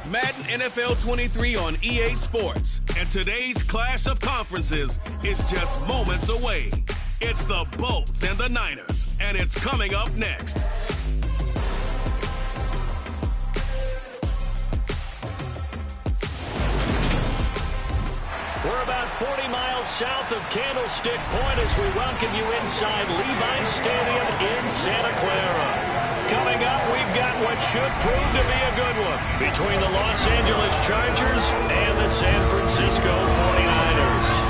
It's Madden NFL 23 on EA Sports, and today's clash of conferences is just moments away. It's the Bolts and the Niners, and it's coming up next. We're about 40 miles south of Candlestick Point as we welcome you inside Levi's Stadium in Santa Clara. Coming up, we've got what should prove to be a good one between the Los Angeles Chargers and the San Francisco 49ers.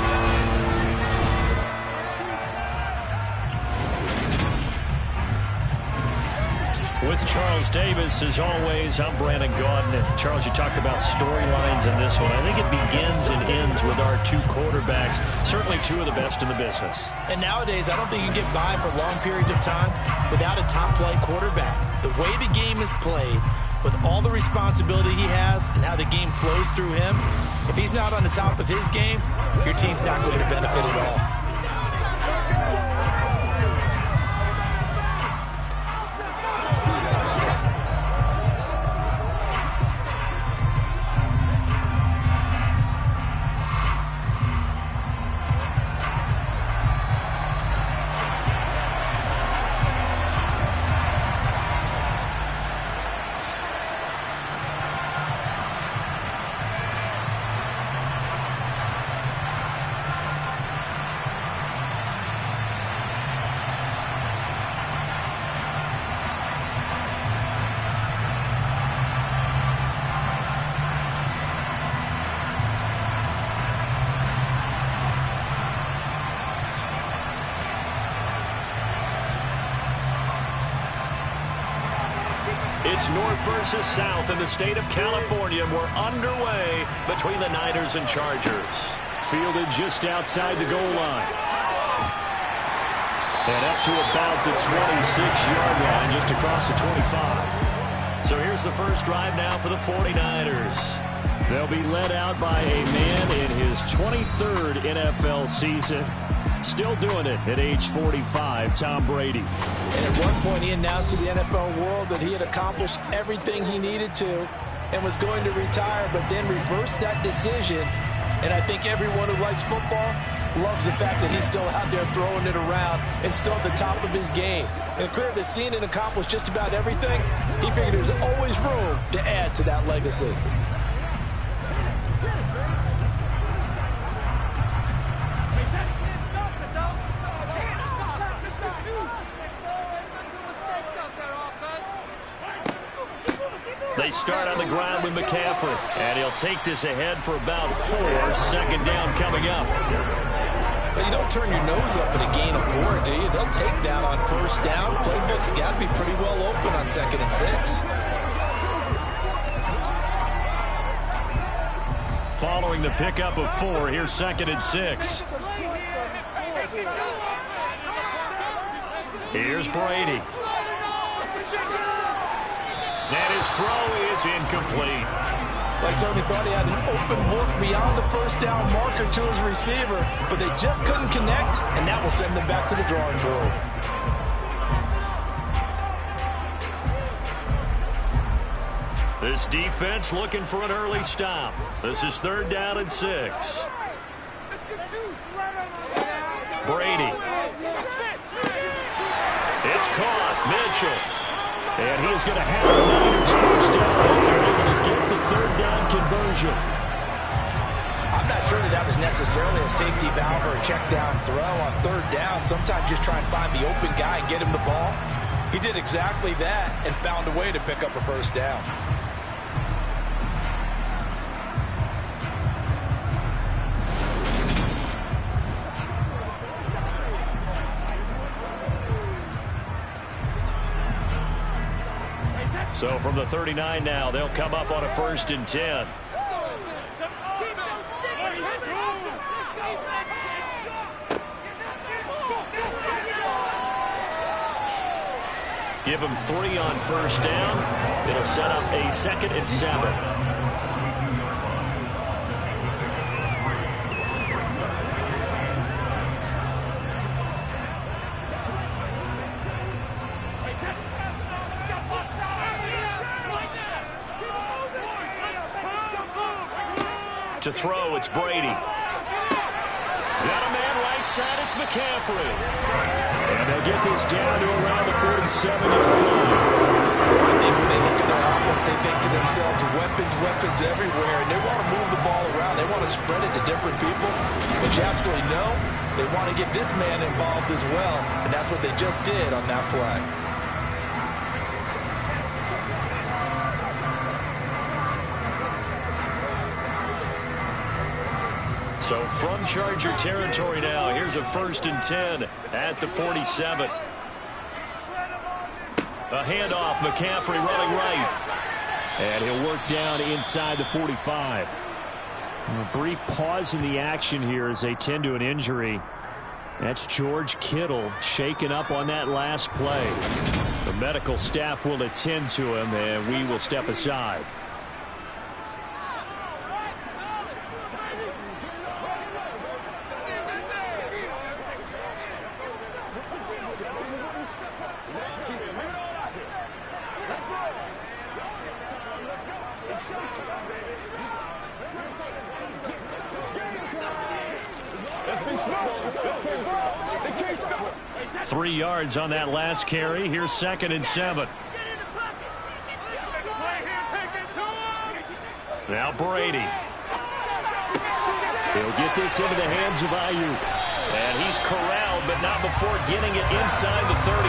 With Charles Davis, as always, I'm Brandon Gaudin. Charles, you talked about storylines in this one. I think it begins and ends with our two quarterbacks, certainly two of the best in the business. And nowadays, I don't think you can get by for long periods of time without a top-flight quarterback. The way the game is played, with all the responsibility he has and how the game flows through him, if he's not on the top of his game, your team's not going to benefit at all. It's North versus South in the state of California. We're underway between the Niners and Chargers. Fielded just outside the goal line. And up to about the 26-yard line, just across the 25. So here's the first drive now for the 49ers. They'll be led out by a man in his 23rd NFL season. Still doing it at age 45, Tom Brady. And at one point, he announced to the NFL world that he had accomplished everything he needed to and was going to retire, but then reversed that decision. And I think everyone who likes football loves the fact that he's still out there throwing it around and still at the top of his game. And clear that seen and accomplished just about everything, he figured there's always room to add to that legacy. They start on the ground with McCaffrey, and he'll take this ahead for about 4. Second down coming up. Well, you don't turn your nose up at a gain of 4, do you? They'll take that on first down. Playbook's got to be pretty well open on 2nd and 6. Following the pickup of 4, here's 2nd and 6. Here's Brady. And his throw is incomplete. Well, he certainly thought he had an open look beyond the first down marker to his receiver, but they just couldn't connect, and that will send them back to the drawing board. This defense looking for an early stop. This is 3rd down and 6. Brady. It's caught. Mitchell. And he is going to have the Niners first down as they're able to get the 3rd down conversion. I'm not sure that was necessarily a safety valve or a check down throw on 3rd down. Sometimes just try and find the open guy and get him the ball. He did exactly that and found a way to pick up a first down. So from the 39 now, they'll come up on a 1st and 10. Give them 3 on first down. It'll set up a 2nd and 7. To throw, it's Brady. Got a man right side, it's McCaffrey. And they'll get this down to around the 47-yard line. I think when they look at their offense, they think to themselves, weapons everywhere, and they want to move the ball around. They want to spread it to different people. But you absolutely know they want to get this man involved as well, and that's what they just did on that play. So from Charger territory now, here's a 1st and 10 at the 47. A handoff, McCaffrey running right. And he'll work down inside the 45. A brief pause in the action here as they tend to an injury. That's George Kittle shaken up on that last play. The medical staff will attend to him, and we will step aside. Three yards on that last carry. Here's 2nd and 7. Now Brady. He'll get this into the hands of Ayuk. And he's corralled, but not before getting it inside the 35.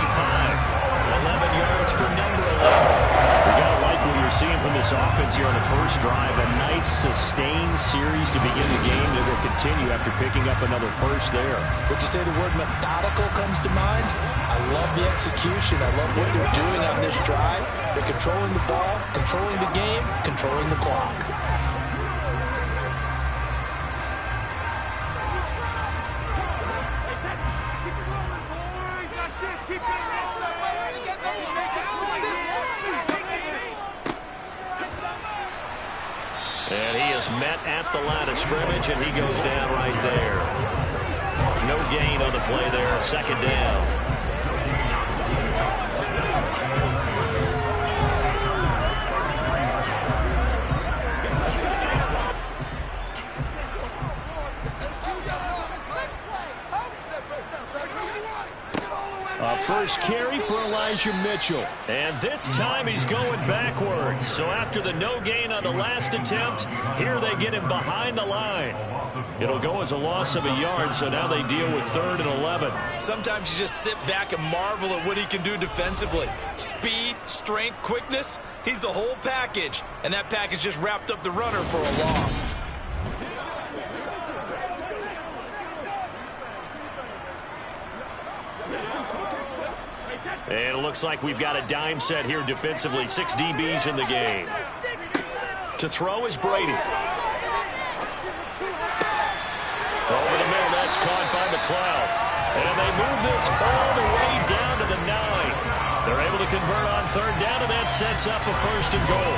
11 yards for number 11. We got to like what you're seeing from this offense here on the first drive. A nice sustained series to begin the game that will continue after picking up another first there. Would you say the word methodical comes to mind? I love the execution. I love what they're doing on this drive. They're controlling the ball, controlling the game, controlling the clock. And he is met at the line of scrimmage, and he goes down right there. No gain on the play there, 2nd down. A first carry for Elijah Mitchell. And this time he's going backwards. So after the no gain on the last attempt, here they get him behind the line. It'll go as a loss of a yard, so now they deal with 3rd and 11. Sometimes you just sit back and marvel at what he can do defensively. Speed, strength, quickness, he's the whole package. And that package just wrapped up the runner for a loss. And it looks like we've got a dime set here defensively. 6 DBs in the game. To throw is Brady. Over the middle, that's caught by McLeod. And they move this all the way down to the 9. They're able to convert on 3rd down, and that sets up a 1st and goal.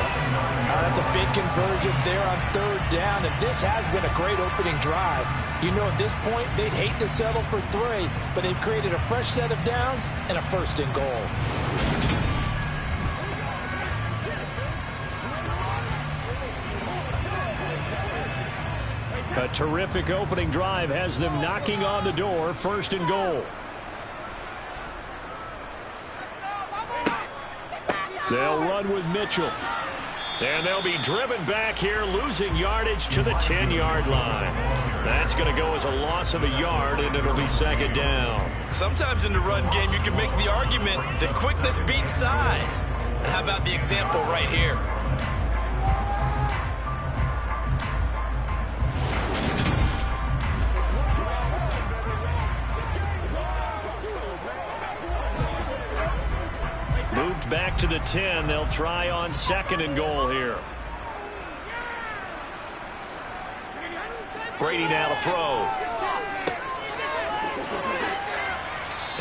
That's a big conversion there on 3rd down, and this has been a great opening drive. You know, at this point, they'd hate to settle for 3, but they've created a fresh set of downs and a 1st and goal. A terrific opening drive has them knocking on the door. 1st and goal. They'll run with Mitchell. And they'll be driven back here, losing yardage to the 10-yard line. That's going to go as a loss of a yard, and it'll be 2nd down. Sometimes in the run game, you can make the argument that quickness beats size. And how about the example right here? Moved back to the 10. They'll try on 2nd and goal here. Brady now to throw.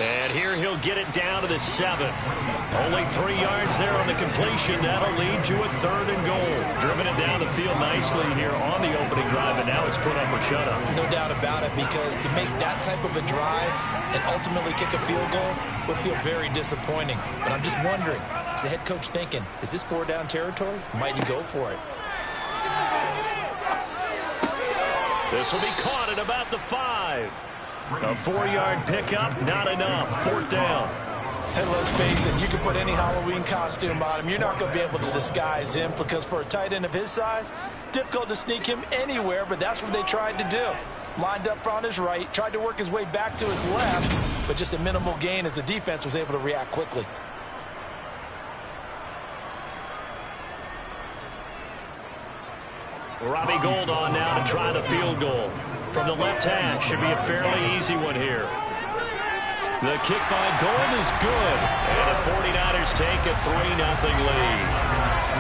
And here he'll get it down to the 7. Only 3 yards there on the completion. That'll lead to a 3rd and goal. Driven it down the field nicely here on the opening drive, and now it's put up or shut up. No doubt about it, because to make that type of a drive and ultimately kick a field goal would feel very disappointing. But I'm just wondering, is the head coach thinking, is this 4-down territory? Might he go for it? This will be caught at about the 5. A 4-yard pickup, not enough. 4th down. And let's face it, you can put any Halloween costume on him. You're not going to be able to disguise him because for a tight end of his size, difficult to sneak him anywhere, but that's what they tried to do. Lined up on his right, tried to work his way back to his left, but just a minimal gain as the defense was able to react quickly. Robbie Gould on now to try the field goal. From the left hash, should be a fairly easy one here. The kick by Gould is good. And the 49ers take a 3-0 lead.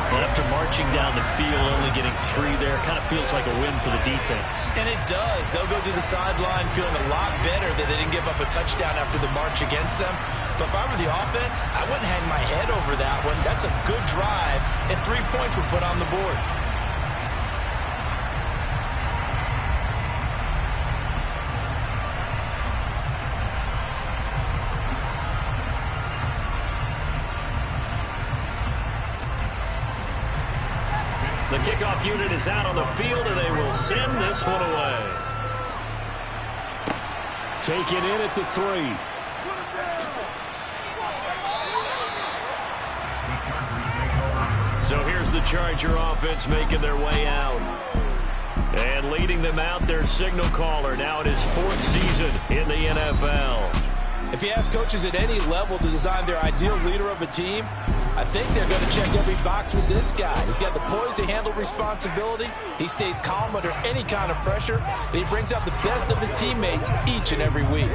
Well, after marching down the field, only getting 3 there, kind of feels like a win for the defense. And it does. They'll go to the sideline feeling a lot better that they didn't give up a touchdown after the march against them. But if I were the offense, I wouldn't hang my head over that one. That's a good drive, and 3 points were put on the board. The kickoff unit is out on the field, and they will send this one away. Taken in at the 3. So here's the Charger offense making their way out. And leading them out, their signal caller, now in his 4th season in the NFL. If you ask coaches at any level to design their ideal leader of a team, I think they're going to check every box with this guy. He's got the poise to handle responsibility. He stays calm under any kind of pressure, and he brings out the best of his teammates each and every week.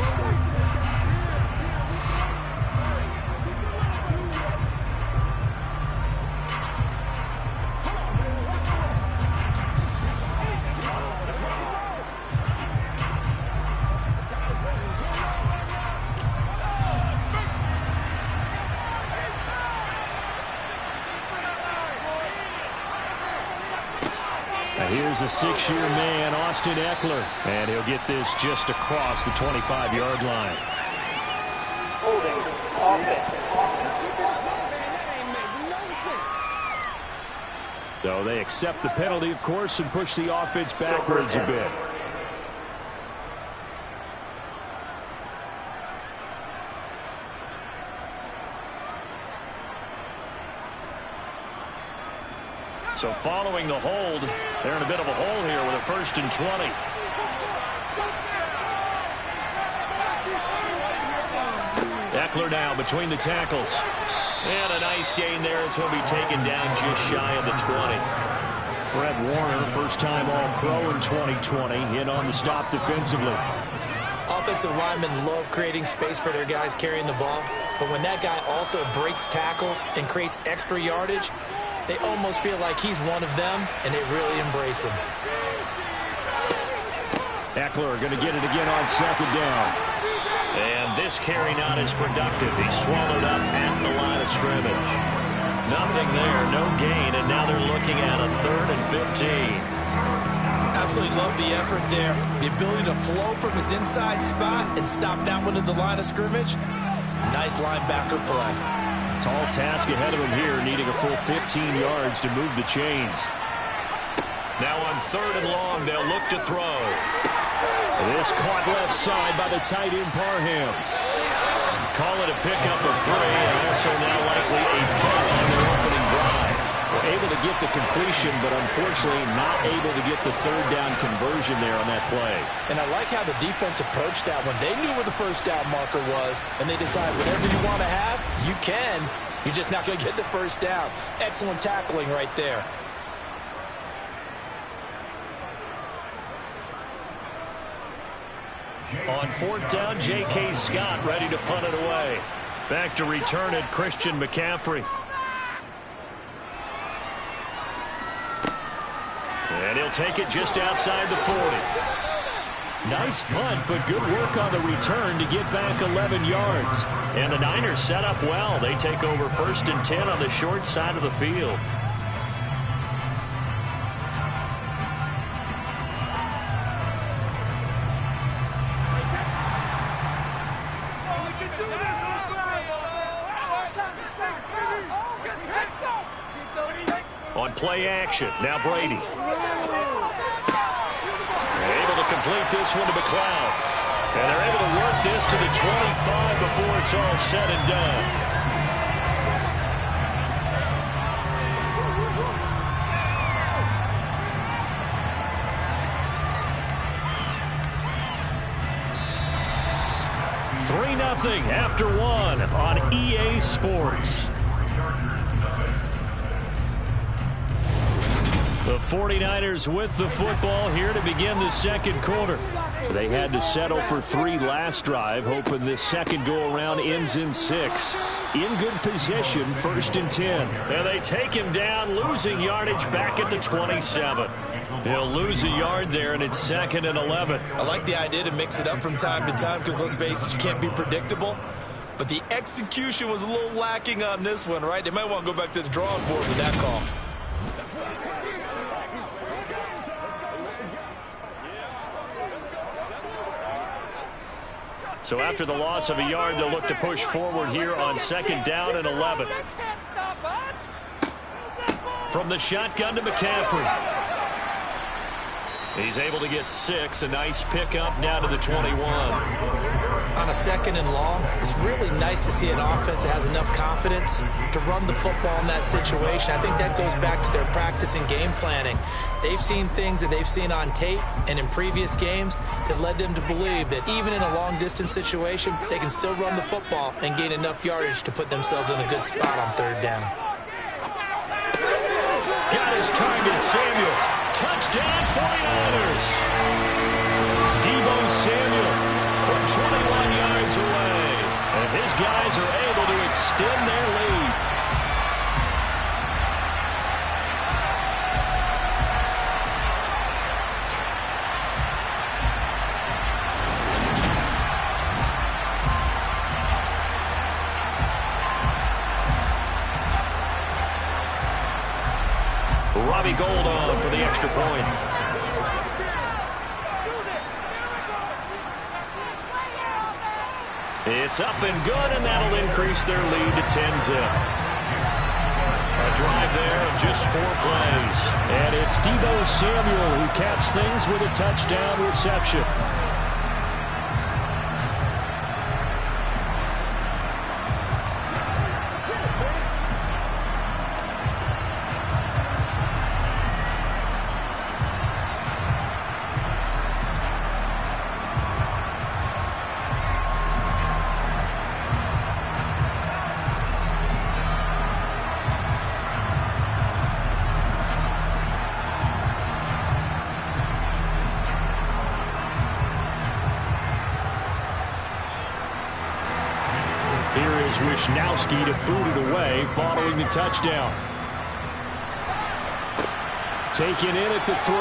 Here's a 6-year man, Austin Eckler, and he'll get this just across the 25-yard line. Holding offense. So they accept the penalty, of course, and push the offense backwards a bit. So following the hold, they're in a bit of a hole here with a 1st and 20. Eckler now between the tackles. And a nice gain there as he'll be taken down just shy of the 20. Fred Warner, first-time All-Pro in 2020, in on the stop defensively. Offensive linemen love creating space for their guys carrying the ball, but when that guy also breaks tackles and creates extra yardage, they almost feel like he's one of them, and they really embrace him. Eckler going to get it again on 2nd down. And this carry not as productive. He's swallowed up at the line of scrimmage. Nothing there, no gain, and now they're looking at a 3rd and 15. Absolutely love the effort there. The ability to flow from his inside spot and stop that one at the line of scrimmage. Nice linebacker play. Tall task ahead of him here, needing a full 15 yards to move the chains. Now on 3rd and long, they'll look to throw. This caught left side by the tight end Parham. Call it a pickup of 3, and also now likely a punt on their opening drive. We're able to get the completion, but unfortunately not able to get the 3rd down conversion there on that play. And I like how the defense approached that one. They knew where the 1st down marker was, and they decided whatever you want to have, you can. You're just not going to get the 1st down. Excellent tackling right there. On 4th down, J.K. Scott ready to punt it away. Back to return it, Christian McCaffrey. And he'll take it just outside the 40. Nice punt, but good work on the return to get back 11 yards. And the Niners set up well. They take over 1st and 10 on the short side of the field. On play action, now Brady. Able complete this one to McLeod. And they're able to work this to the 25 before it's all said and done. Nothing after one on EA Sports. The 49ers with the football here to begin the second quarter. They had to settle for 3 last drive, hoping this second go-around ends in 6. In good position, 1st and 10. And they take him down, losing yardage back at the 27. He'll lose a yard there, and it's 2nd and 11. I like the idea to mix it up from time to time because, let's face it, you can't be predictable. But the execution was a little lacking on this one, right? They might want to go back to the drawing board with that call. So after the loss of a yard, they'll look to push forward here on 2nd down and 11. From the shotgun to McCaffrey. He's able to get 6. A nice pickup now to the 21. On a 2nd and long, it's really nice to see an offense that has enough confidence to run the football in that situation. I think that goes back to their practice and game planning. They've seen things that they've seen on tape and in previous games that led them to believe that even in a long-distance situation, they can still run the football and gain enough yardage to put themselves in a good spot on 3rd down. Got his target, Samuel. Touchdown, 49ers. Deebo Samuel from 21 yards away as his guys are able to extend their lead. Robbie Gould on for the extra point. It's up and good, and that'll increase their lead to 10-zip. A drive there of just 4 plays. And it's Deebo Samuel who caps things with a touchdown reception. Wishnowski to boot it away following the touchdown. Taken in at the 3.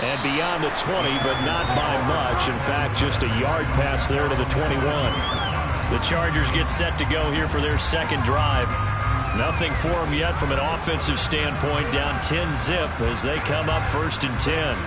And beyond the 20, but not by much. In fact, just a yard pass there to the 21. The Chargers get set to go here for their second drive. Nothing for them yet from an offensive standpoint, down 10-zip as they come up 1st and 10.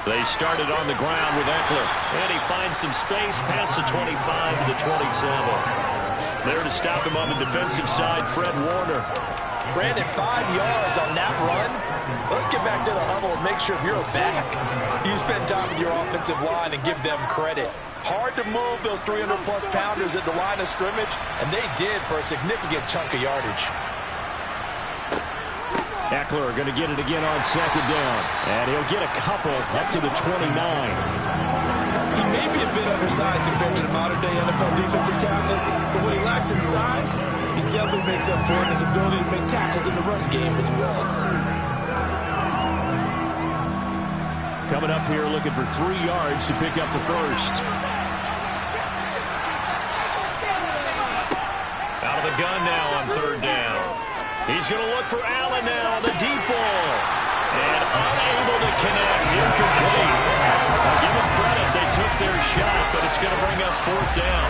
They started on the ground with Eckler, and he finds some space past the 25 to the 27. There to stop him on the defensive side, Fred Warner. Brandon, 5 yards on that run. Let's get back to the huddle and make sure if you're a back, you spend time with your offensive line and give them credit. Hard to move those 300-plus pounders at the line of scrimmage, and they did for a significant chunk of yardage. Eckler going to get it again on 2nd down. And he'll get a couple up to the 29. He may be a bit undersized compared to the modern-day NFL defensive tackle. But what he lacks in size, he definitely makes up for it in his ability to make tackles in the run game as well. Coming up here looking for 3 yards to pick up the first. Out of the gun now on 3rd down. He's going to look for Allen now on the deep ball. And unable to connect. Incomplete. I'll give them credit. They took their shot, but it's going to bring up 4th down.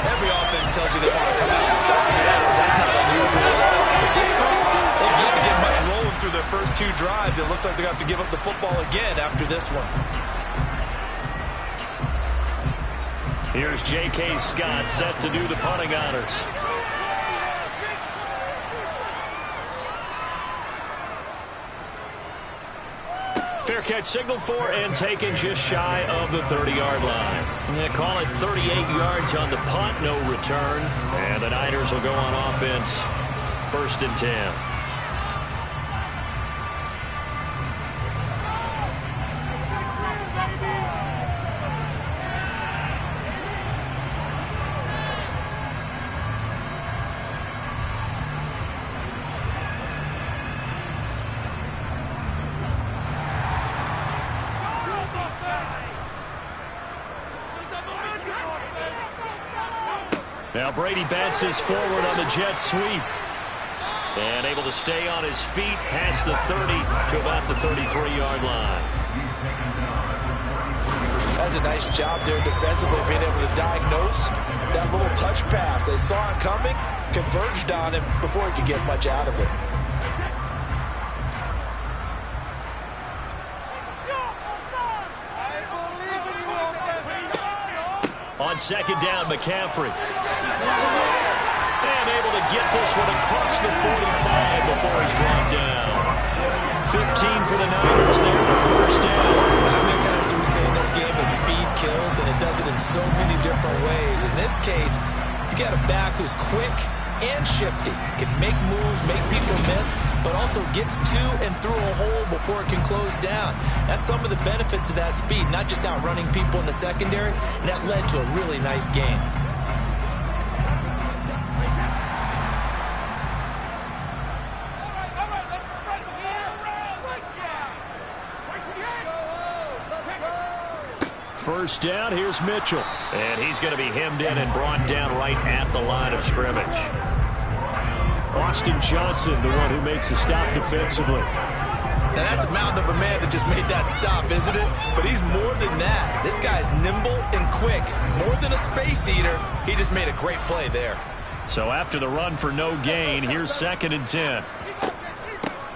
Every offense tells you they want to come out and start fast. That's not unusual at all. But this group, they've yet to get 2 drives. It looks like they're going to have to give up the football again after this one. Here's J.K. Scott set to do the punting honors. Fair catch signaled for and taken just shy of the 30-yard line. They call it 38 yards on the punt, no return. And the Niners will go on offense, 1st and 10. Now Brady bounces forward on the jet sweep. And able to stay on his feet past the 30 to about the 33-yard line. That's a nice job there defensively, being able to diagnose that little touch pass. They saw it coming, converged on him before he could get much out of it. On 2nd down, McCaffrey. And able to get this one across the 45 before he's brought down. 15 for the Niners there on 1st down. How many times do we say in this game that speed kills, and it does it in so many different ways? In this case, you got a back who's quick and shifty, can make moves, make people miss, but also gets to and through a hole before it can close down. That's some of the benefits of that speed, not just outrunning people in the secondary, and that led to a really nice game. First down, here's Mitchell. And he's going to be hemmed in and brought down right at the line of scrimmage. Austin Johnson, the one who makes the stop defensively. Now that's a mountain of a man that just made that stop, isn't it? But he's more than that. This guy's nimble and quick. More than a space eater, he just made a great play there. So after the run for no gain, here's 2nd and 10.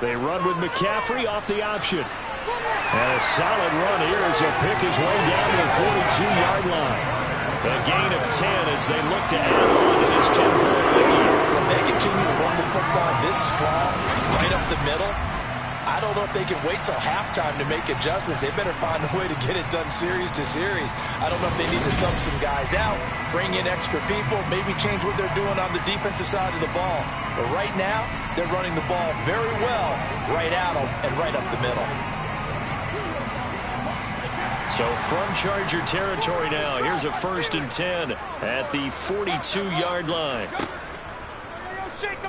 They run with McCaffrey off the option. And a solid run here as he'll pick his way down to the 42-yard line. A gain of 10 as they look to add on to this 10-point lead. They continue to run the football this strong, right up the middle. I don't know if they can wait till halftime to make adjustments. They better find a way to get it done series to series. I don't know if they need to sub some guys out, bring in extra people, maybe change what they're doing on the defensive side of the ball. But right now, they're running the ball very well right at them and right up the middle. So from Charger territory now, here's a 1st and 10 at the 42-yard line.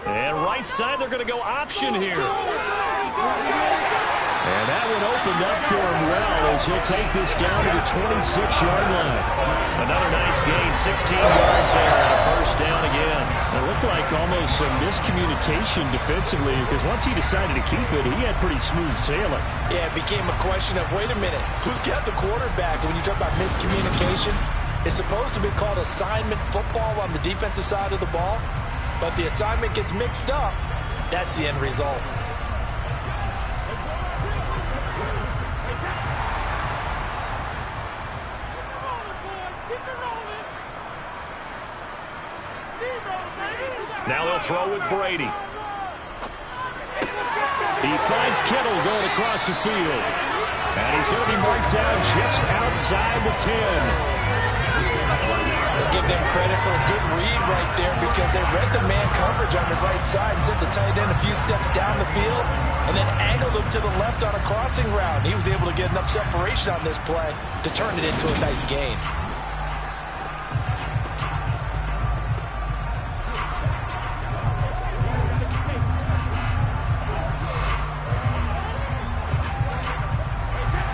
And right side, they're going to go option here. And that one opened up for him well as he'll take this down to the 26-yard line. Another nice gain, 16 yards there, and a 1st down again. It looked like almost some miscommunication defensively, because once he decided to keep it, he had pretty smooth sailing. Yeah, it became a question of, wait a minute, who's got the quarterback? And when you talk about miscommunication, it's supposed to be called assignment football on the defensive side of the ball. But the assignment gets mixed up. That's the end result. Now they'll throw with Brady. He finds Kittle going across the field. And he's going to be marked down just outside the 10. Give them credit for a good read right there, because they read the man coverage on the right side and sent the tight end a few steps down the field and then angled him to the left on a crossing route. And he was able to get enough separation on this play to turn it into a nice gain.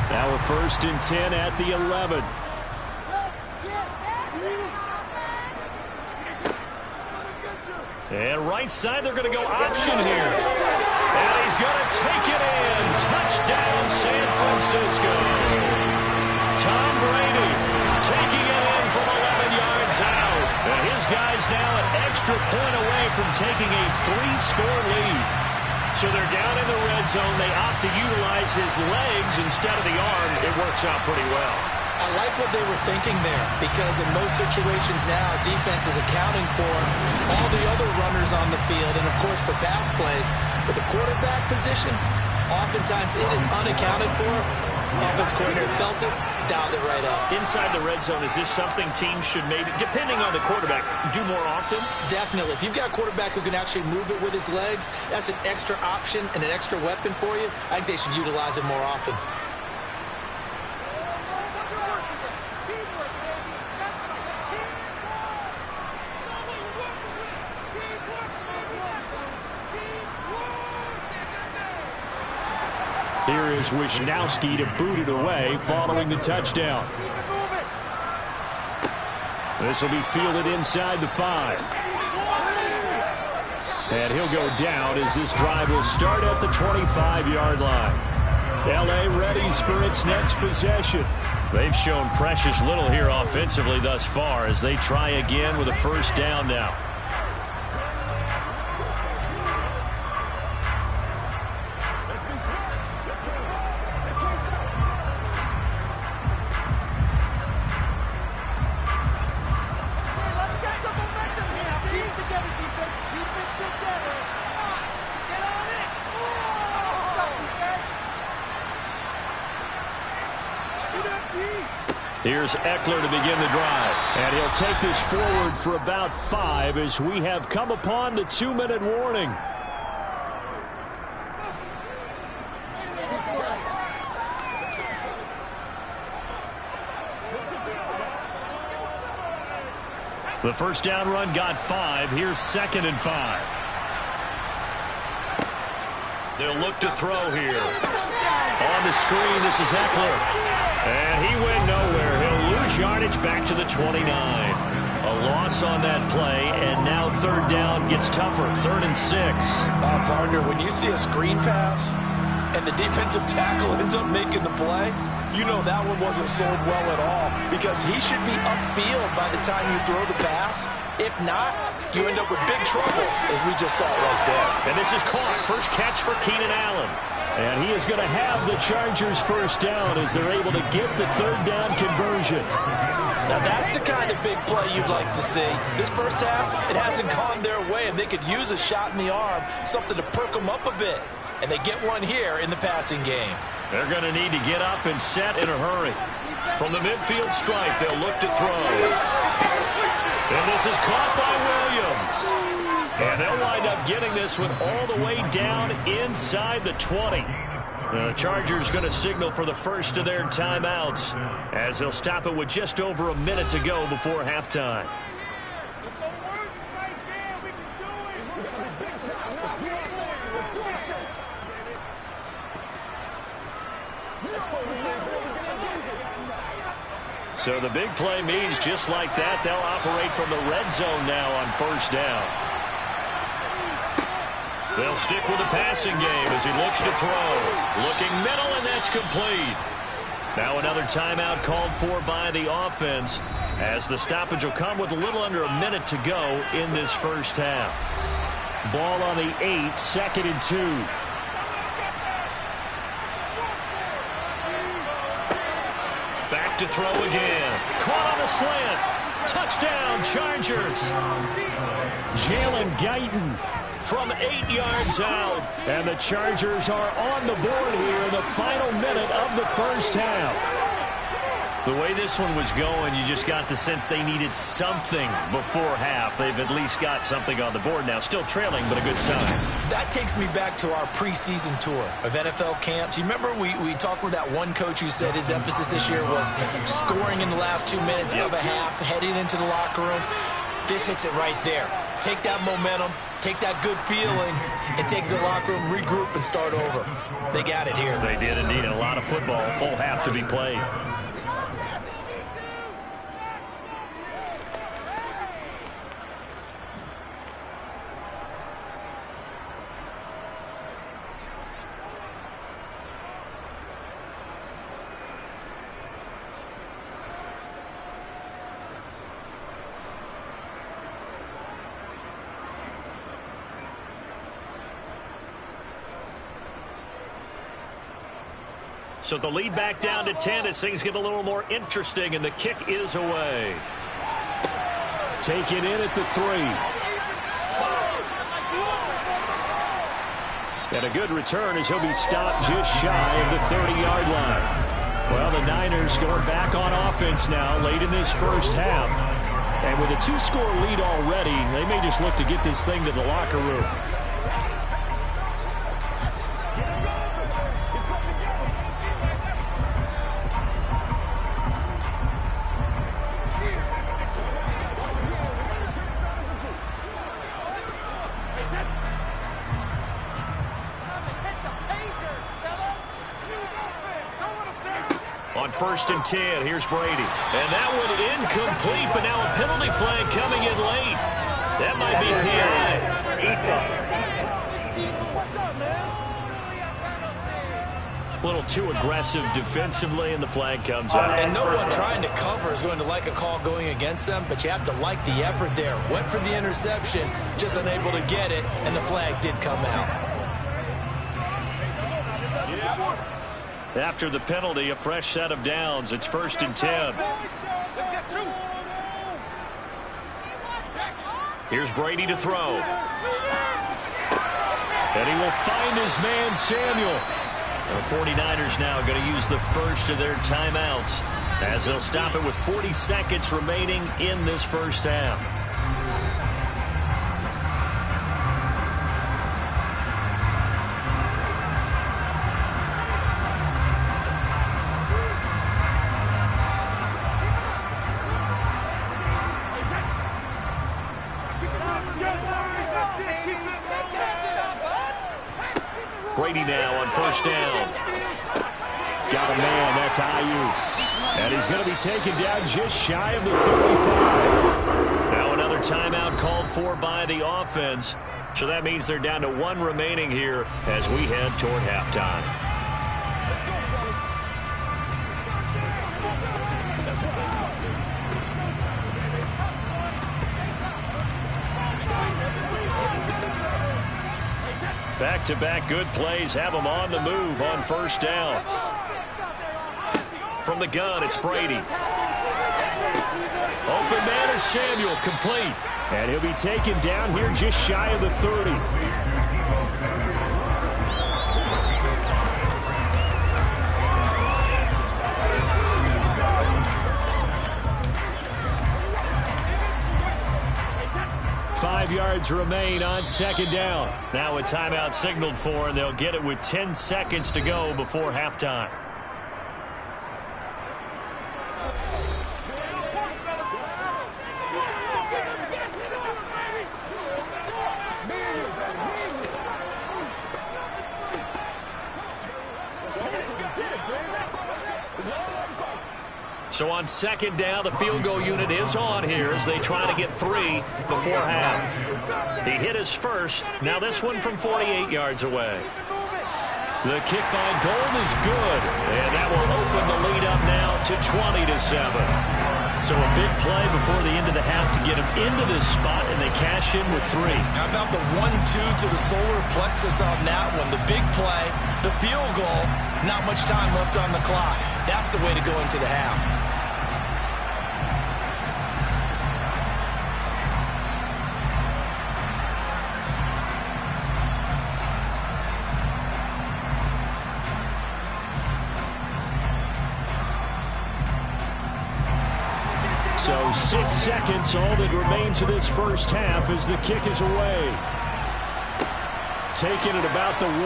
Now a 1st and 10 at the 11. And right side, they're going to go option here. And he's going to take it in. Touchdown, San Francisco. Tom Brady taking it in from 11 yards out. And his guys now an extra point away from taking a 3-score lead. So they're down in the red zone. They opt to utilize his legs instead of the arm. It works out pretty well. I like what they were thinking there, because in most situations now, defense is accounting for all the other runners on the field and, of course, for pass plays. But the quarterback position, oftentimes it is unaccounted for. Offense coordinator felt it, dialed it right up. Inside the red zone, is this something teams should maybe, depending on the quarterback, do more often? Definitely. If you've got a quarterback who can actually move it with his legs, that's an extra option and an extra weapon for you. I think they should utilize it more often. Here is Wisnowski to boot it away following the touchdown. This will be fielded inside the 5. And he'll go down as this drive will start at the 25-yard line. L.A. readies for its next possession. They've shown precious little here offensively thus far as they try again with a first down now. Here's Eckler to begin the drive. And he'll take this forward for about 5 as we have come upon the 2-minute warning. The first down run got 5. Here's 2nd and 5. They'll look to throw here. On the screen, this is Eckler. And he went nowhere. He'll lose yardage back to the 29. A loss on that play, and now third down gets tougher. 3rd and 6. Partner, when you see a screen pass and the defensive tackle ends up making the play, you know that one wasn't sold well at all, because he should be upfield by the time you throw the pass. If not, you end up with big trouble, as we just saw right there. And this is caught. First catch for Keenan Allen. And he is going to have the Chargers first down as they're able to get the third down conversion. Now that's the kind of big play you'd like to see. This first half, it hasn't gone their way, and they could use a shot in the arm, something to perk them up a bit. And they get one here in the passing game. They're going to need to get up and set in a hurry. From the midfield stripe, they'll look to throw. And this is caught by Williams. And they'll wind up getting this one all the way down inside the 20. The Chargers going to signal for the first of their timeouts as they'll stop it with just over a minute to go before halftime. So the big play means just like that, they'll operate from the red zone now on first down. They'll stick with the passing game as he looks to throw. Looking middle, and that's complete. Now another timeout called for by the offense as the stoppage will come with a little under a minute to go in this first half. Ball on the 8, 2nd and 2. Back to throw again. Caught on the slant. Touchdown, Chargers. Jalen Guyton from 8 yards out. And the Chargers are on the board here in the final minute of the first half. The way this one was going, you just got the sense they needed something before half. They've at least got something on the board now. Still trailing, but a good sign. That takes me back to our preseason tour of NFL camps. You remember we talked with that one coach who said his emphasis this year was scoring in the last 2 minutes of a half, heading into the locker room. This hits it right there. Take that momentum, take that good feeling, and take the locker room, regroup, and start over. They got it here. They did indeed. A lot of football, full half to be played. So the lead back down to 10 as things get a little more interesting, and the kick is away. Taken in at the 3. And a good return as he'll be stopped just shy of the 30-yard line. Well, the Niners going back on offense now late in this first half. And with a 2-score lead already, they may just look to get this thing to the locker room. On 1st and 10, here's Brady. And that one incomplete, but now a penalty flag coming in late. That might be PI. A little too aggressive defensively, and the flag comes out. And no one trying to cover is going to like a call going against them, but you have to like the effort there. Went for the interception, just unable to get it, and the flag did come out. After the penalty, a fresh set of downs. It's 1st and 10. Here's Brady to throw. And he will find his man, Samuel. The 49ers now going to use the first of their timeouts as they'll stop it with 40 seconds remaining in this first half. Brady now on 1st down. Got a man, that's Ayuk. And he's going to be taken down just shy of the 35. Now another timeout called for by the offense. So that means they're down to 1 remaining here as we head toward halftime. Back-to-back good plays have them on the move on 1st down. From the gun, it's Brady. Open man is Samuel, complete. And he'll be taken down here just shy of the 30. Five yards remain on 2nd down. Now a timeout signaled for, and they'll get it with 10 seconds to go before halftime. So on 2nd down, the field goal unit is on here as they try to get 3 before half. He hit his first. Now this one from 48 yards away. The kick by Gold is good, and that will open the lead up now to 20-7. So a big play before the end of the half to get him into this spot, and they cash in with 3. How about the 1-2 to the solar plexus on that one? The big play, the field goal, not much time left on the clock. That's the way to go into the half. So 6 seconds, all that remains of this first half as the kick is away. Taken at about the 1.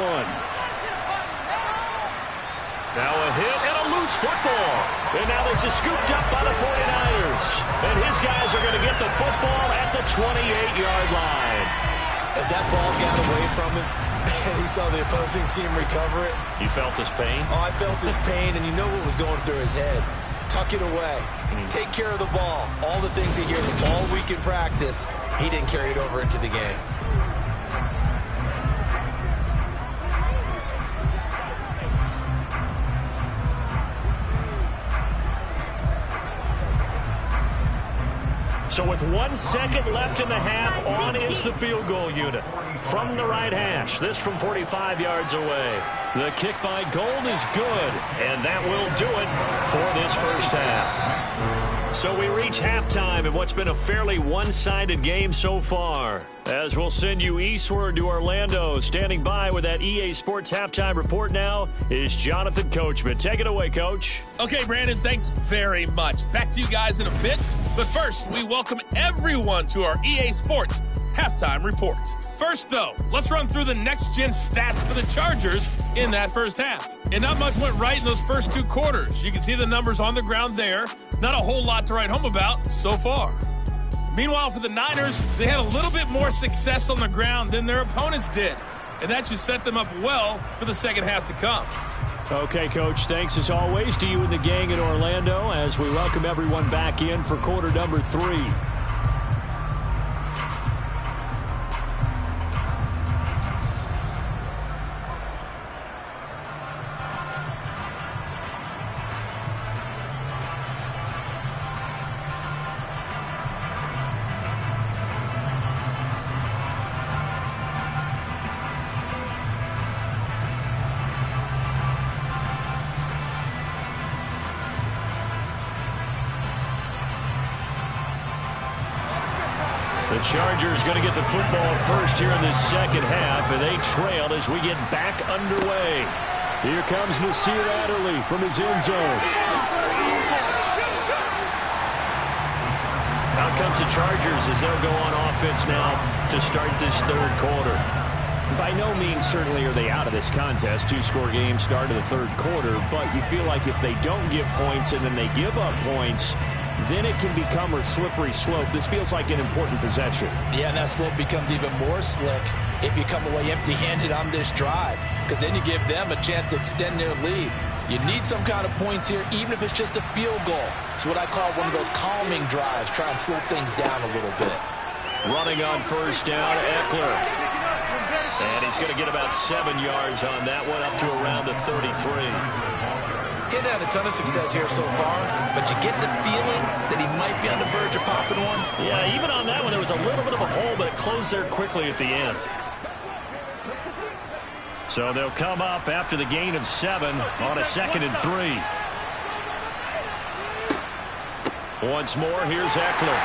Now a hit and a loose football. And now this is scooped up by the 49ers. And his guys are going to get the football at the 28-yard line. As that ball got away from him and he saw the opposing team recover it. You felt his pain? Oh, I felt his pain, and you know what was going through his head. Tuck it away. Take care of the ball. All the things he hears all week in practice, he didn't carry it over into the game. So with 1 second left in the half, on is the field goal unit. From the right hash, this from 45 yards away. The kick by Gold is good, and that will do it for this first half. So we reach halftime in what's been a fairly one-sided game so far. As we'll send you eastward to Orlando, standing by with that EA Sports halftime report now is Jonathan Coachman. Take it away, Coach. Okay, Brandon, thanks very much. Back to you guys in a bit. But first, we welcome everyone to our EA Sports halftime report. First, though, let's run through the next-gen stats for the Chargers in that first half. And not much went right in those first 2 quarters. You can see the numbers on the ground there. Not a whole lot to write home about so far. Meanwhile, for the Niners, they had a little bit more success on the ground than their opponents did. And that should set them up well for the second half to come. Okay, Coach, thanks as always to you and the gang in Orlando as we welcome everyone back in for quarter number 3. The Chargers going to get the football first here in this second half, and they trailed as we get back underway. Here comes Nasir Adderley from his end zone. Out comes the Chargers as they'll go on offense now to start this third quarter. By no means certainly are they out of this contest. 2-score game start of the third quarter, but you feel like if they don't get points and then they give up points, then it can become a slippery slope. This feels like an important possession. Yeah, and that slope becomes even more slick if you come away empty-handed on this drive, because then you give them a chance to extend their lead. You need some kind of points here, even if it's just a field goal. It's what I call one of those calming drives. Try and slow things down a little bit. Running on first down, Eckler. And he's going to get about 7 yards on that one, up to around the 33. He's had a ton of success here so far, but you get the feeling that he might be on the verge of popping one. Yeah, even on that one, there was a little bit of a hole, but it closed there quickly at the end. So they'll come up after the gain of 7 on a 2nd and 3. Once more, here's Eckler.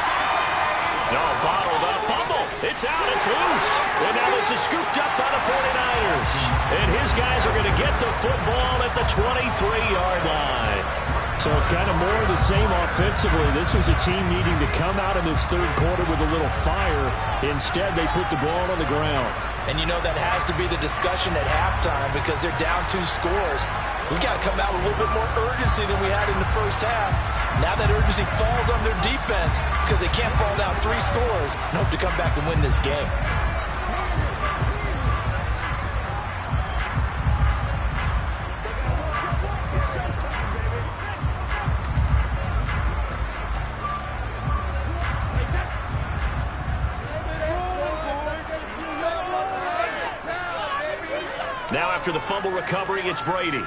No, bottled up, fumble. It's out, it's loose. And now this is scooped up by the 49ers. And his guys are going to get the football at the 23-yard line. So it's kind of more of the same offensively. This was a team needing to come out in this third quarter with a little fire. Instead, they put the ball on the ground. And you know that has to be the discussion at halftime because they're down 2 scores. We got to come out with a little bit more urgency than we had in the first half. Now that urgency falls on their defense because they can't fall down 3 scores and hope to come back and win this game. Now after the fumble recovery, it's Brady.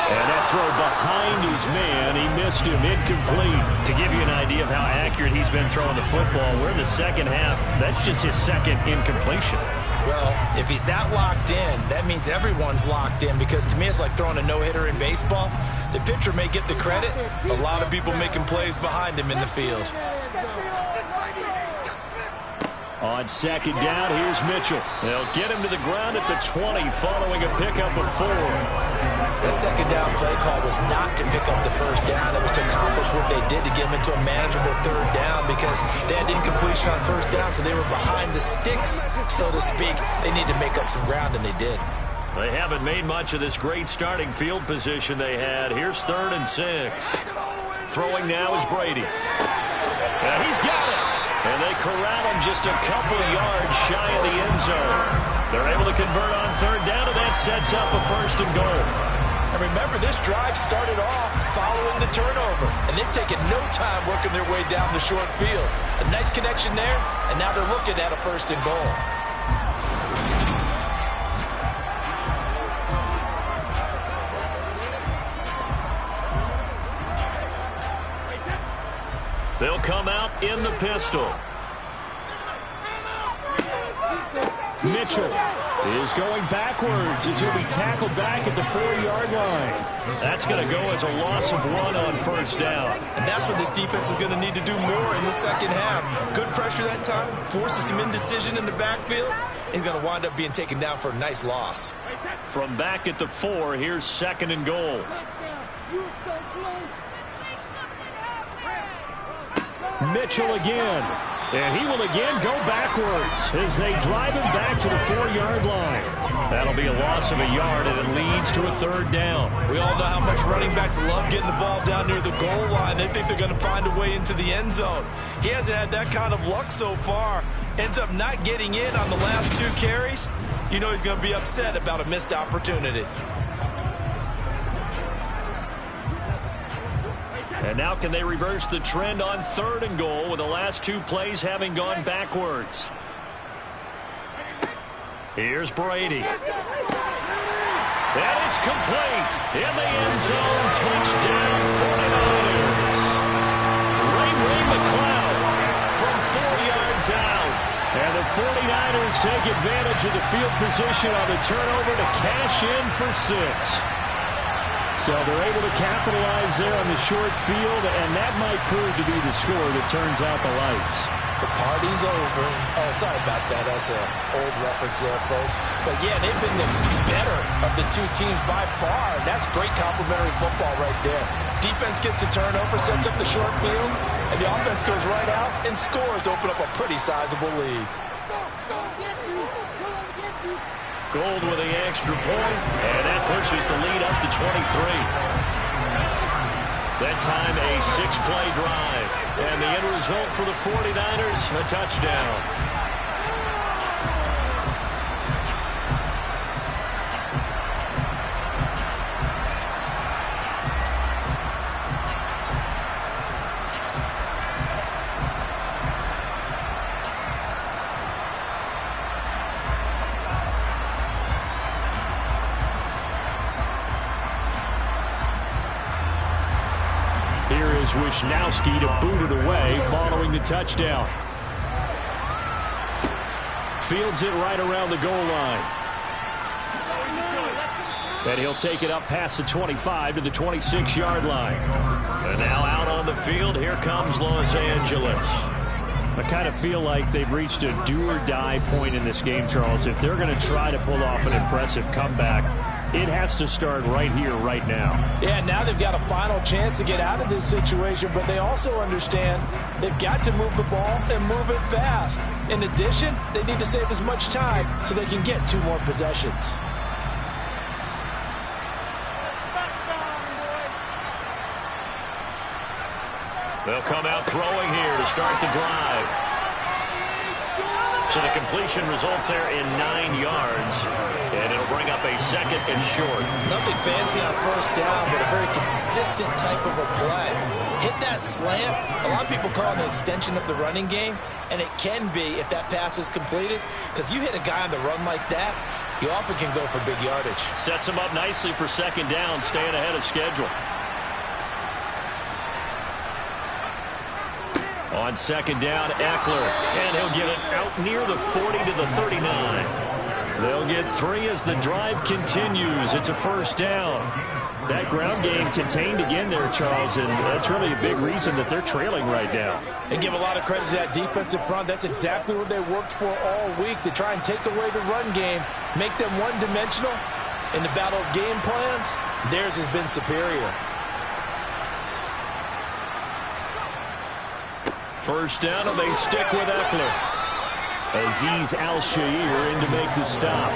And that throw behind his man, he missed him, incomplete. To give you an idea of how accurate he's been throwing the football, we're in the second half. That's just his 2nd incompletion. Well, if he's that locked in, that means everyone's locked in, because to me it's like throwing a no-hitter in baseball. The pitcher may get the credit, a lot of people making plays behind him in the field. On 2nd down, here's Mitchell. They'll get him to the ground at the 20 following a pickup of 4. That 2nd down play call was not to pick up the first down. It was to accomplish what they did to get him into a manageable 3rd down because they had incompletion on first down, so they were behind the sticks, so to speak. They need to make up some ground, and they did. They haven't made much of this great starting field position they had. Here's 3rd and 6. Throwing now is Brady. And he's got it. And they corral him just a couple yards shy of the end zone. They're able to convert on 3rd down, and that sets up a 1st and goal. And remember, this drive started off following the turnover, and they've taken no time working their way down the short field. A nice connection there, and now they're looking at a 1st and goal. They'll come out in the pistol. Mitchell is going backwards as he'll be tackled back at the 4-yard line. That's going to go as a loss of 1 on first down. And that's what this defense is going to need to do more in the second half. Good pressure that time, forces some indecision in the backfield. He's going to wind up being taken down for a nice loss. From back at the 4, here's 2nd and goal. Mitchell again. And he will again go backwards as they drive him back to the 4-yard line. That'll be a loss of a yard, and it leads to a 3rd down. We all know how much running backs love getting the ball down near the goal line. They think they're going to find a way into the end zone. He hasn't had that kind of luck so far. Ends up not getting in on the last 2 carries. You know he's going to be upset about a missed opportunity. And now can they reverse the trend on 3rd and goal with the last 2 plays having gone backwards? Here's Brady. And it's complete. In the end zone, touchdown 49ers. Ray McCloud from 4 yards out. And the 49ers take advantage of the field position on the turnover to cash in for 6. So they're able to capitalize there on the short field, and that might prove to be the score that turns out the lights. The party's over. Oh, sorry about that. That's an old reference there, folks. But, yeah, they've been the better of the 2 teams by far. That's great complimentary football right there. Defense gets the turnover, sets up the short field, and the offense goes right out and scores to open up a pretty sizable lead. Gold with the extra point, and that pushes the lead up to 23. That time a 6-play drive, and the end result for the 49ers, a touchdown. Wishnowski to boot it away following the touchdown. Fields it right around the goal line. And he'll take it up past the 25 to the 26-yard line. And now out on the field, here comes Los Angeles. I kind of feel like they've reached a do-or-die point in this game, Charles. If they're going to try to pull off an impressive comeback, it has to start right here, right now. Yeah, now they've got a final chance to get out of this situation, but they also understand they've got to move the ball and move it fast. In addition, they need to save as much time so they can get 2 more possessions. They'll come out throwing here to start the drive. So the completion results there in 9 yards, and it'll bring up a 2nd and short. Nothing fancy on first down, but a very consistent type of a play. Hit that slant. A lot of people call it an extension of the running game, and it can be if that pass is completed, because you hit a guy on the run like that, you often can go for big yardage. Sets him up nicely for 2nd down, staying ahead of schedule. On 2nd down, Eckler, and he'll get it out near the 40 to the 39. They'll get 3 as the drive continues. It's a 1st down. That ground game contained again there, Charles, and that's really a big reason that they're trailing right now. And give a lot of credit to that defensive front. That's exactly what they worked for all week, to try and take away the run game, make them one-dimensional. In the battle of game plans, theirs has been superior. 1st down, and they stick with Eckler. Azeez Al-Shaair in to make the stop.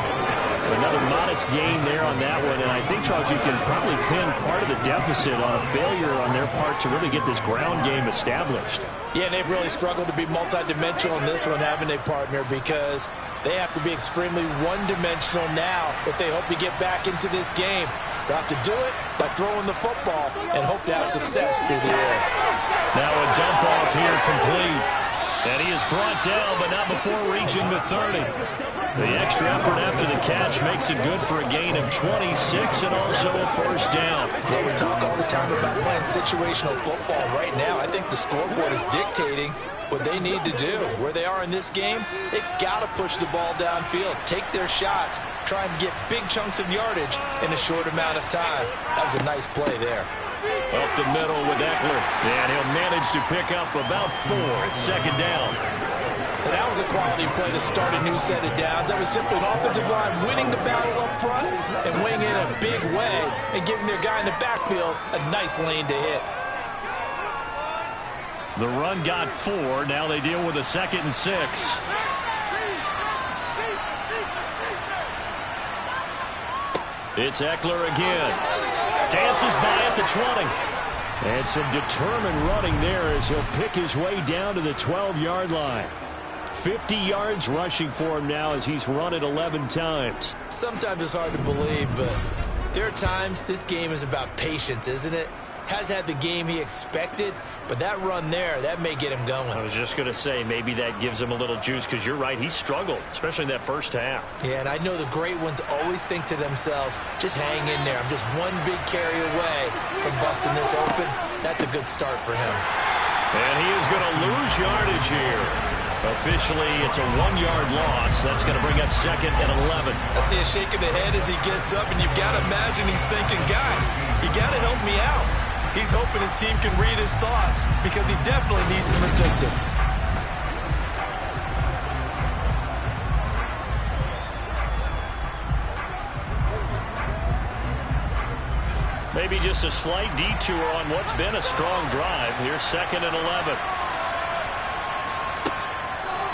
Another modest gain there on that one, and I think, Charles, you can probably pin part of the deficit on a failure on their part to really get this ground game established. Yeah, and they've really struggled to be multidimensional in this one, haven't they, partner? Because they have to be extremely one-dimensional now if they hope to get back into this game. They'll have to do it by throwing the football and hope to have success through the air. Now a dump off here complete. And he is brought down, but not before reaching the 30. The extra effort after the catch makes it good for a gain of 26 and also a first down. Well, we talk all the time about playing situational football. Right now, I think the scoreboard is dictating what they need to do. Where they are in this game, they've got to push the ball downfield, take their shots, try and get big chunks of yardage in a short amount of time. That was a nice play there. Up the middle with Eckler, and he'll manage to pick up about 4. It's second down. And that was a quality play to start a new set of downs. That was simply an offensive line winning the battle up front and weighing in a big way and giving their guy in the backfield a nice lane to hit. The run got 4. Now they deal with a 2nd and 6. It's Eckler again. Dances by at the 20. And some determined running there as he'll pick his way down to the 12-yard line. 50 yards rushing for him now as he's run it 11 times. Sometimes it's hard to believe, but there are times this game is about patience, isn't it? Has had the game he expected, but that run there, that may get him going. I was just going to say, maybe that gives him a little juice because you're right, he struggled, especially in that first half. Yeah, and I know the great ones always think to themselves, just hang in there. I'm just one big carry away from busting this open. That's a good start for him. And he is going to lose yardage here. Officially, it's a 1-yard loss. That's going to bring up 2nd and 11. I see a shake of the head as he gets up, and you've got to imagine he's thinking, guys, you got to help me out. He's hoping his team can read his thoughts because he definitely needs some assistance. Maybe just a slight detour on what's been a strong drive. Here's 2nd and 11.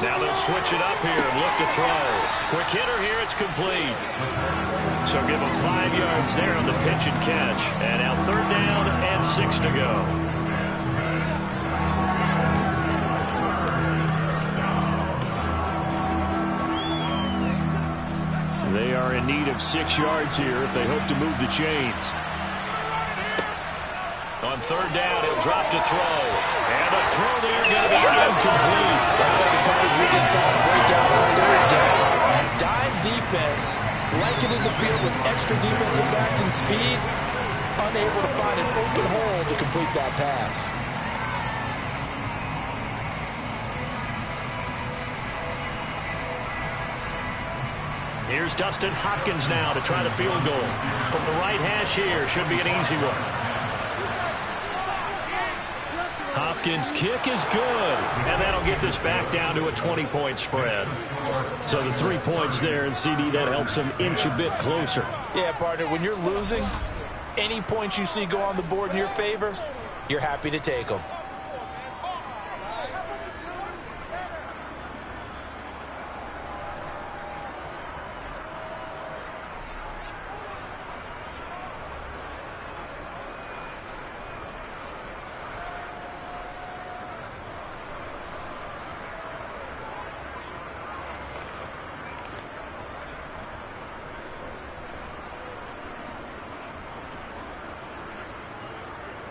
Now they'll switch it up here and look to throw. Quick hitter here, it's complete. So give him 5 yards there on the pitch and catch. And now 3rd down and 6 to go. They are in need of 6 yards here if they hope to move the chains. On 3rd down, he'll drop to throw. And the throw there going to be incomplete. We just saw a breakout on 3rd down. Dime defense, blanketed the field with extra defensive backs and speed, unable to find an open hole to complete that pass. Here's Dustin Hopkins now to try the field goal. From the right hash here, should be an easy one. Hopkins' kick is good, and that'll get this back down to a 20-point spread. So the 3 points there, and CD, that helps him inch a bit closer. Yeah, partner, when you're losing, any points you see go on the board in your favor, you're happy to take them.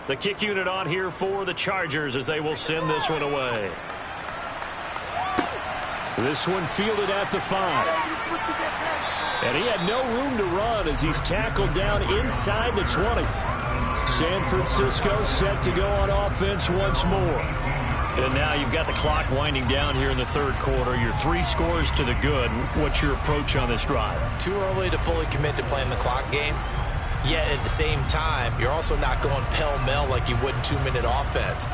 The kick unit on here for the Chargers as they will send this one away. This one fielded at the 5. And he had no room to run as he's tackled down inside the 20. San Francisco set to go on offense once more. And now you've got the clock winding down here in the 3rd quarter. You're 3 scores to the good. What's your approach on this drive? Too early to fully commit to playing the clock game. Yet at the same time, you're also not going pell-mell like you would in 2-minute offense.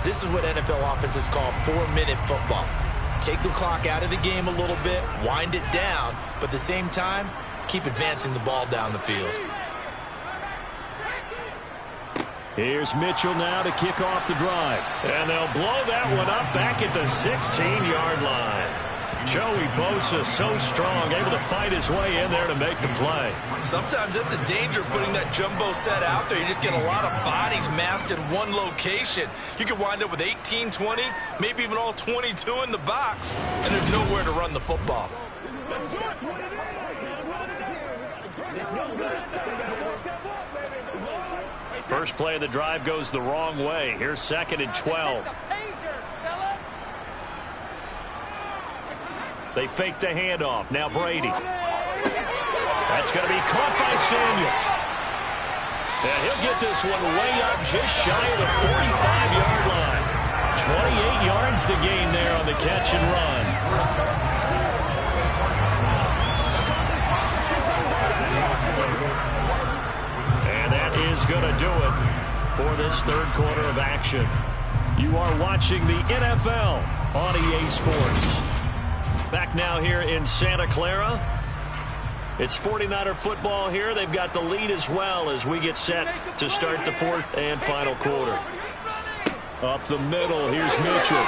This is what NFL offenses call 4-minute football. Take the clock out of the game a little bit, wind it down, but at the same time, keep advancing the ball down the field. Here's Mitchell now to kick off the drive. And they'll blow that one up back at the 16-yard line. Joey Bosa, so strong, able to fight his way in there to make the play. Sometimes that's the danger of putting that jumbo set out there. You just get a lot of bodies massed in one location. You could wind up with 18, 20, maybe even all 22 in the box, and there's nowhere to run the football. First play of the drive goes the wrong way. Here's 2nd and 12. They fake the handoff. Now Brady. That's going to be caught by Samuel. And he'll get this one way up just shy of the 45-yard line. 28 yards the gain there on the catch and run. And that is going to do it for this third quarter of action. You are watching the NFL on EA Sports. Back now here in Santa Clara. It's 49er football here. They've got the lead as well as we get set to start the fourth and final quarter. Up the middle, here's Mitchell.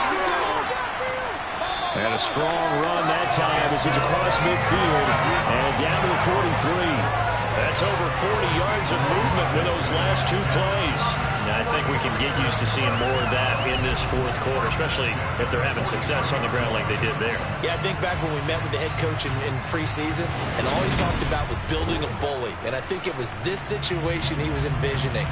And a strong run that time as he's across midfield and down to the 43. That's over 40 yards of movement with those last two plays. And I think we can get used to seeing more of that in this fourth quarter, especially if they're having success on the ground like they did there. Yeah, I think back when we met with the head coach in preseason, and all he talked about was building a bully. And I think it was this situation he was envisioning.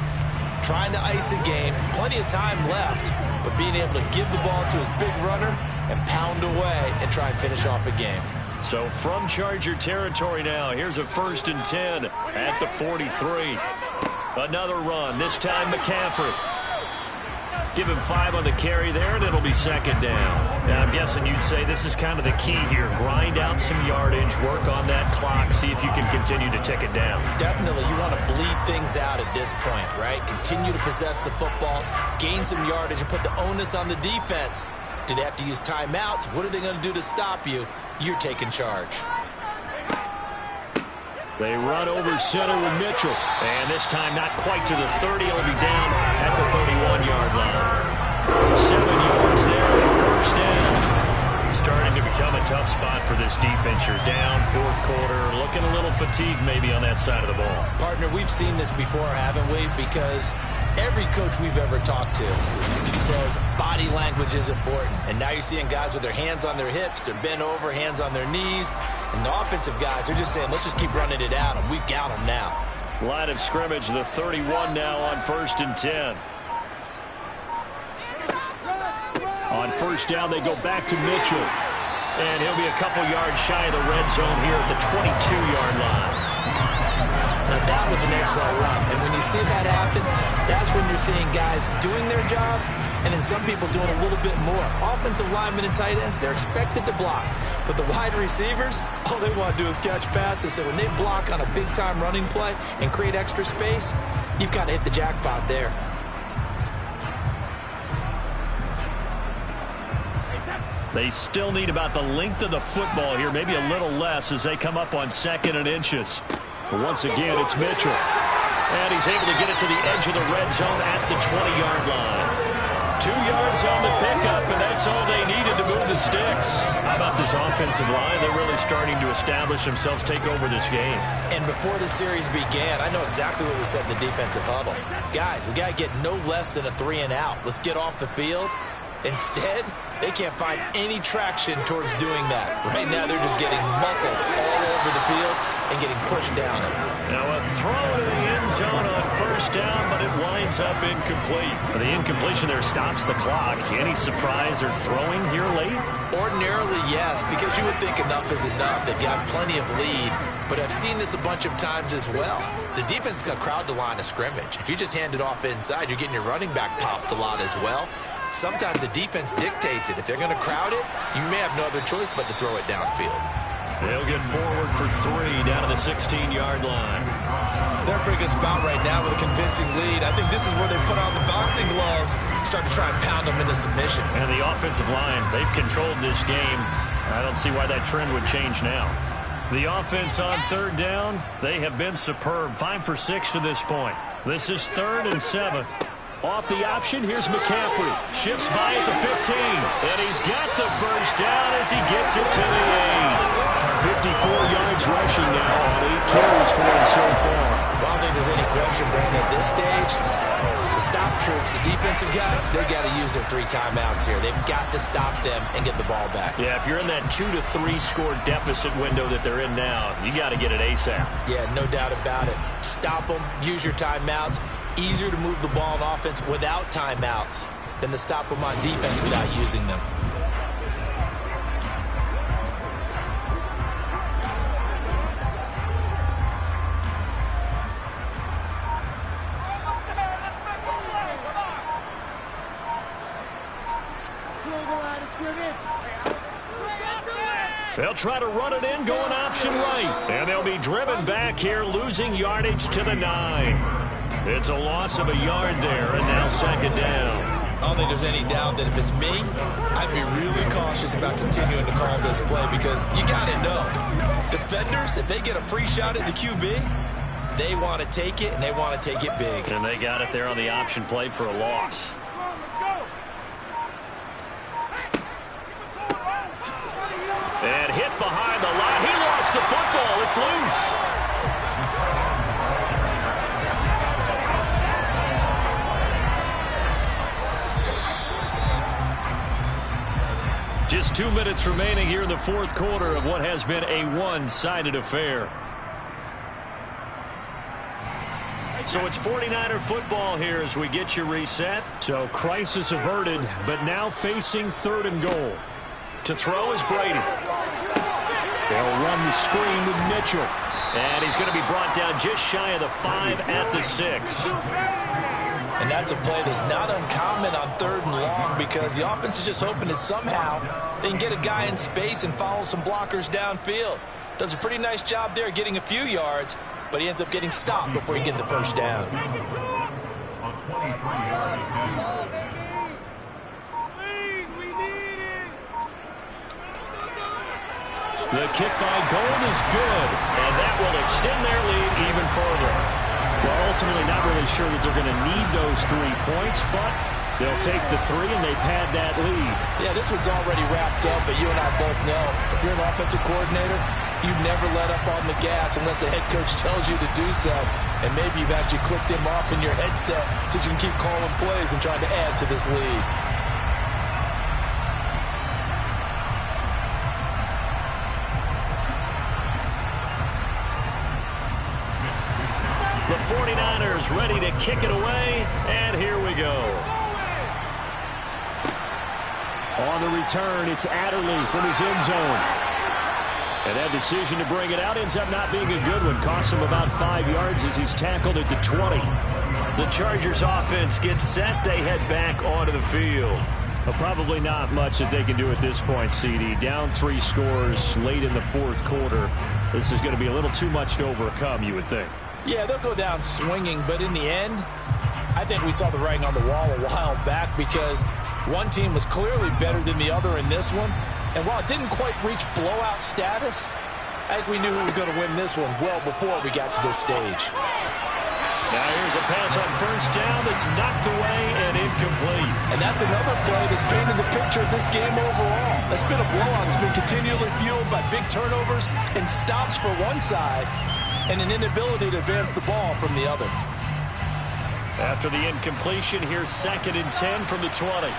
Trying to ice a game, plenty of time left, but being able to give the ball to his big runner and pound away and try and finish off a game. So from Charger territory now, here's a 1st and 10 at the 43. Another run, this time McCaffrey. Give him 5 on the carry there, and it'll be 2nd down. Now, I'm guessing you'd say this is kind of the key here. Grind out some yardage, work on that clock, see if you can continue to tick it down. Definitely, you want to bleed things out at this point, right? Continue to possess the football, gain some yardage, and put the onus on the defense. Do they have to use timeouts? What are they going to do to stop you? You're taking charge. They run over center with Mitchell. And this time not quite to the 30. It'll be down at the 31-yard line. 7 yards there on 1st down. Starting to become a tough spot for this defense. You're down, fourth quarter, looking a little fatigued maybe on that side of the ball. Partner, we've seen this before, haven't we? Because every coach we've ever talked to says body language is important. And now you're seeing guys with their hands on their hips, they're bent over, hands on their knees. And the offensive guys are just saying, let's just keep running it out, and we've got them now. Line of scrimmage, the 31 now on 1st and 10. On 1st down, they go back to Mitchell. And he'll be a couple yards shy of the red zone here at the 22-yard line. Now, that was an excellent run. And when you see that happen, that's when you're seeing guys doing their job and then some people doing a little bit more. Offensive linemen and tight ends, they're expected to block. But the wide receivers, all they want to do is catch passes. So when they block on a big-time running play and create extra space, you've got to hit the jackpot there. They still need about the length of the football here, maybe a little less as they come up on 2nd and inches. But once again, it's Mitchell. And he's able to get it to the edge of the red zone at the 20-yard line. 2 yards on the pickup, and that's all they needed to move the sticks. How about this offensive line? They're really starting to establish themselves, take over this game. And before the series began, I know exactly what we said in the defensive huddle. Guys, we got to get no less than a 3 and out. Let's get off the field. Instead, they can't find any traction towards doing that. Right now, they're just getting muscled all over the field and getting pushed down it. Now a throw to the end zone on 1st down, but it winds up incomplete. The incompletion there stops the clock. Any surprise they're throwing here late? Ordinarily, yes, because you would think enough is enough. They've got plenty of lead, but I've seen this a bunch of times as well. The defense is going to crowd the line of scrimmage. If you just hand it off inside, you're getting your running back popped a lot as well. Sometimes the defense dictates it. If they're going to crowd it, you may have no other choice but to throw it downfield. They'll get forward for 3 down to the 16-yard line. They're in a pretty good spot right now with a convincing lead. I think this is where they put on the boxing gloves, start to try and pound them into submission. And the offensive line, they've controlled this game. I don't see why that trend would change now. The offense on 3rd down, they have been superb. 5 for 6 to this point. This is 3rd and 7. Off the option, here's McCaffrey. Shifts by at the 15. And he's got the 1st down as he gets it to the 8. 54 yards rushing now on 8 carries for him so far. Well, I don't think there's any question, Brandon, at this stage. The stop troops, the defensive guys, they've got to use their 3 timeouts here. They've got to stop them and get the ball back. Yeah, if you're in that 2 to 3 score deficit window that they're in now, you got to get it ASAP. Yeah, no doubt about it. Stop them, use your timeouts. Easier to move the ball on offense without timeouts than to stop them on defense without using them. They'll try to run it in, going option right. And they'll be driven back here, losing yardage to the 9. It's a loss of a yard there, and now second down. I don't think there's any doubt that if it's me, I'd be really cautious about continuing to call this play because you got to know, defenders, if they get a free shot at the QB, they want to take it, and they want to take it big. And they got it there on the option play for a loss. And hit behind the line. He lost the football. It's loose. Just 2 minutes remaining here in the fourth quarter of what has been a one-sided affair. So it's 49er football here as we get you reset. So crisis averted, but now facing 3rd and goal. To throw is Brady. They'll run the screen with Mitchell. And he's going to be brought down just shy of the 5 at the 6. And that's a play that's not uncommon on 3rd and long because the offense is just hoping that somehow they can get a guy in space and follow some blockers downfield. Does a pretty nice job there getting a few yards, but he ends up getting stopped before he gets the first down. The kick by Gold is good, and that will extend their lead even further. Well, ultimately not really sure that they're going to need those 3 points, but they'll take the 3 and they pad that lead. Yeah, this one's already wrapped up, but you and I both know if you're an offensive coordinator, you never let up on the gas unless the head coach tells you to do so. And maybe you've actually clicked him off in your headset so you can keep calling plays and trying to add to this lead. The 49ers ready to kick it away, and here we go. On the return, it's Adderley from his end zone. And that decision to bring it out ends up not being a good one. Costs him about 5 yards as he's tackled at the 20. The Chargers offense gets set. They head back onto the field. Well, probably not much that they can do at this point, CD. Down 3 scores late in the fourth quarter. This is going to be a little too much to overcome, you would think. Yeah, they'll go down swinging, but in the end, I think we saw the writing on the wall a while back because one team was clearly better than the other in this one. And while it didn't quite reach blowout status, I think we knew who was going to win this one well before we got to this stage. Now here's a pass on first down that's knocked away and incomplete. And that's another play that's painted the picture of this game overall. That's been a blowout. It's been continually fueled by big turnovers and stops for one side and an inability to advance the ball from the other. After the incompletion, here's 2nd and 10 from the 20.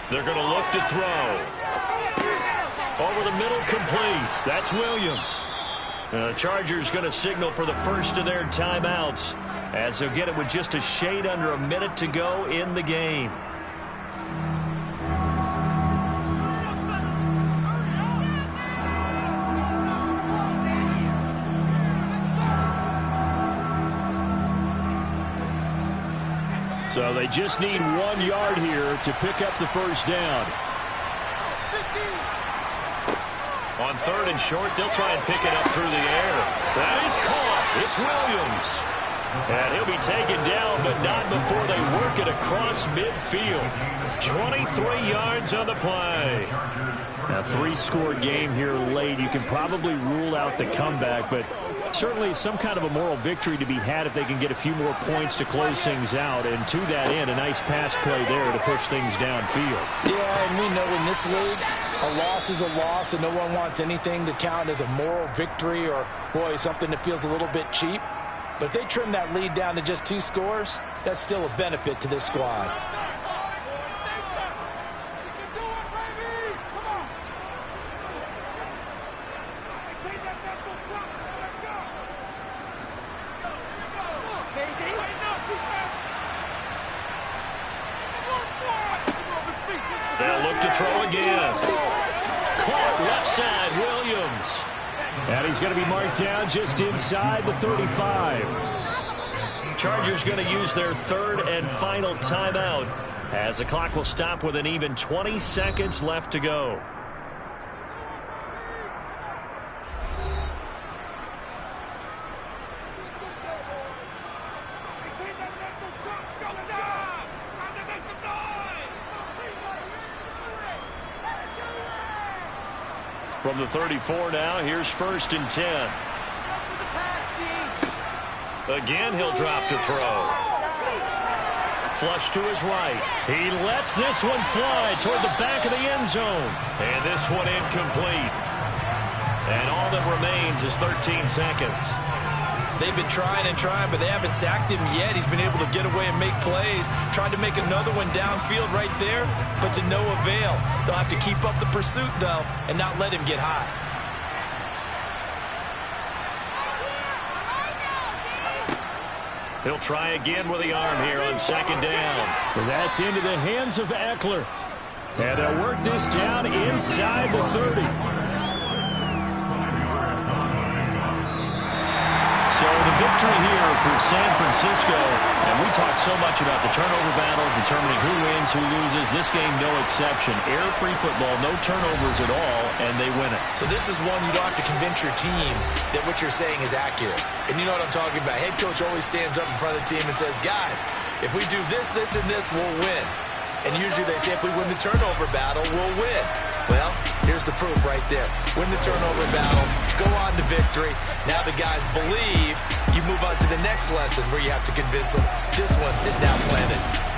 They're going to look to throw. Over the middle, complete. That's Williams. The Chargers going to signal for the first of their timeouts as they'll get it with just a shade under a minute to go in the game. So they just need 1 yard here to pick up the first down. On 3rd and short, they'll try and pick it up through the air. That is caught. It's Williams. And he'll be taken down, but not before they work it across midfield. 23 yards on the play. A 3-score game here late. You can probably rule out the comeback, but certainly some kind of a moral victory to be had if they can get a few more points to close things out. And to that end, a nice pass play there to push things downfield. Yeah, and we know in this league, a loss is a loss, and no one wants anything to count as a moral victory or, boy, something that feels a little bit cheap. But if they trim that lead down to just 2 scores, that's still a benefit to this squad. They'll look to throw again. Caught left side, Williams. And he's going to be marked down just inside the 35. Chargers going to use their 3rd and final timeout as the clock will stop with an even 20 seconds left to go. From the 34 now, here's 1st and 10. Again, he'll drop to throw. Flush to his right. He lets this one fly toward the back of the end zone. And this one incomplete. And all that remains is 13 seconds. They've been trying and trying, but they haven't sacked him yet. He's been able to get away and make plays. Tried to make another one downfield right there, but to no avail. They'll have to keep up the pursuit, though, and not let him get hot. He'll try again with the arm here on 2nd down. That's into the hands of Eckler. And they'll work this down inside the 30. So the victory here for San Francisco, and we talk so much about the turnover battle, determining who wins, who loses. This game, no exception. Error-free football, no turnovers at all, and they win it. So this is one you don't have to convince your team that what you're saying is accurate. And you know what I'm talking about. Head coach always stands up in front of the team and says, guys, if we do this, this, and this, we'll win. And usually they say if we win the turnover battle, we'll win. Well, here's the proof right there. Win the turnover battle, go on to victory. Now the guys believe. You move on to the next lesson where you have to convince them this one is now planted.